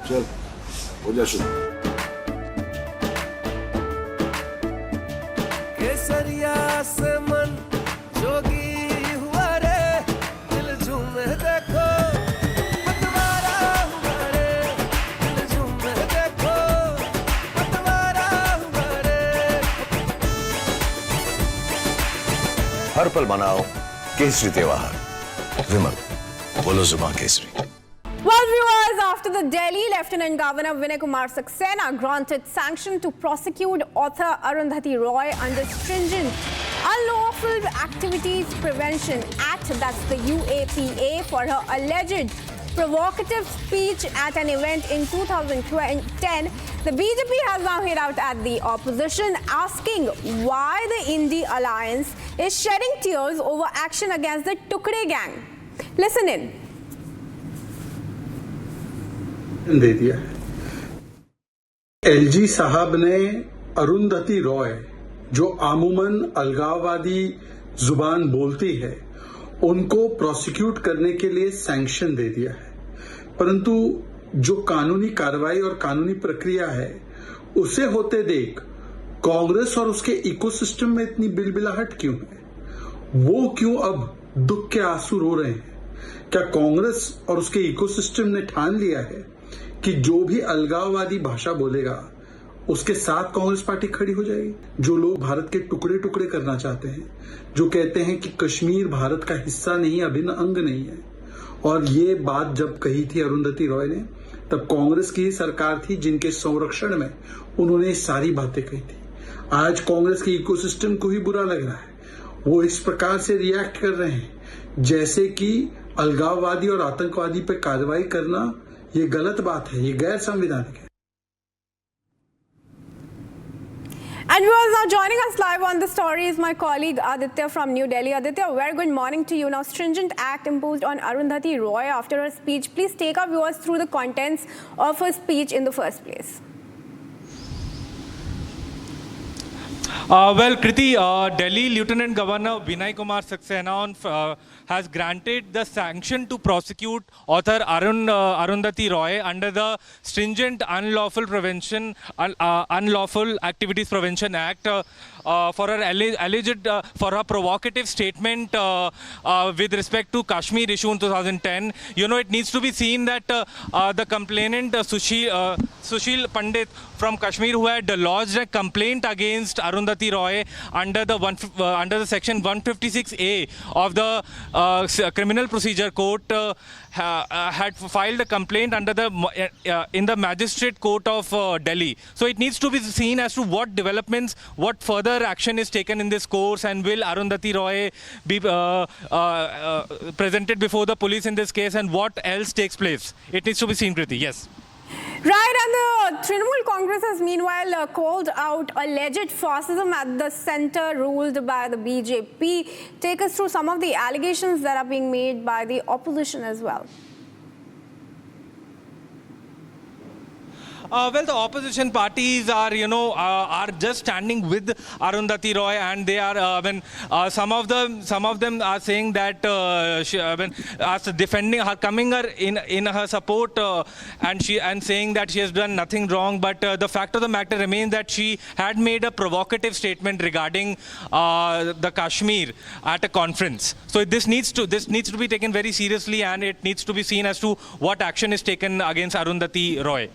चल हो जा शुरू। केसरिया से मन जोगी हुआ रे, दिल झूमे देखो पतवारा हुआ रे, दिल झूमे देखो पतवारा हुआ रे। हर पल मनाओ केसरी त्योहार। विमल, बोलो जुबान Kesari. Well, viewers, after the Delhi Lieutenant Governor Vinay Kumar Saxena granted sanction to prosecute author Arundhati Roy under stringent Unlawful Activities Prevention Act, that's the UAPA, for her alleged provocative speech at an event in 2010, the BJP has now hit out at the opposition, asking why the Indie Alliance is shedding tears over action against the Tukde gang. Listen in. दे दिया है। LG साहब ने अरुंधति रॉय, जो आमूमन अलगाववादी जुबान बोलती है, उनको प्रोसिक्यूट करने के लिए सैंक्शन दे दिया है। परंतु जो कानूनी कार्रवाई और कानूनी प्रक्रिया है, उसे होते देख कांग्रेस और उसके इकोसिस्टम में इतनी बिलबिलाहट क्यों है? वो क्यों अब दुख के आंसू रो रहे हैं? क्या कांग्रेस और उसके इकोसिस्टम ने ठान लिया है कि जो भी अलगाववादी भाषा बोलेगा उसके साथ कांग्रेस पार्टी खड़ी हो जाएगी? जो लोग भारत के टुकड़े टुकड़े करना चाहते हैं, जो कहते हैं कि कश्मीर भारत का हिस्सा नहीं, अभिन्न अंग नहीं है, और ये बात जब कही थी अरुंधति रॉय ने, तब कांग्रेस की ही सरकार थी जिनके संरक्षण में उन्होंने सारी बातें कही थी। आज कांग्रेस के इकोसिस्टम को ही बुरा लग रहा है। वो इस प्रकार से रिएक्ट कर रहे हैं जैसे कि अलगाववादी और आतंकवादी पर कार्रवाई करना ये गलत बात है, ये गैर संवैधानिक है। And viewers, now joining us live on the story is my colleague Aditya from New Delhi. Aditya, very good morning to you. Now, stringent act imposed on Arundhati Roy after her speech. Please take our viewers through the contents of her speech in the first place. Well, Kriti, Delhi Lieutenant Governor Vinay Kumar Saxena has granted the sanction to prosecute author Arundhati Roy under the stringent Unlawful Activities Prevention Act for her alleged for her provocative statement with respect to Kashmir issue in 2010. You know, it needs to be seen that the complainant Sushil Pandit from Kashmir, who had lodged a complaint against Arundhati Roy under the section 156A of the Criminal Procedure Code, had filed a complaint under in the Magistrate Court of Delhi. So it needs to be seen as to what developments, what further action is taken in this course, and will Arundhati Roy be presented before the police in this case, and what else takes place. It needs to be seen, Kriti. Yes. Right, and the Trinamool Congress has meanwhile called out alleged fascism at the centre ruled by the BJP. Take us through some of the allegations that are being made by the opposition as well. Well, the opposition parties are, are just standing with Arundhati Roy, and they are, some of them are saying that as defending her, coming her in her support, and saying that she has done nothing wrong. But the fact of the matter remains that she had made a provocative statement regarding the Kashmir at a conference. So this needs to be taken very seriously, and it needs to be seen as to what action is taken against Arundhati Roy.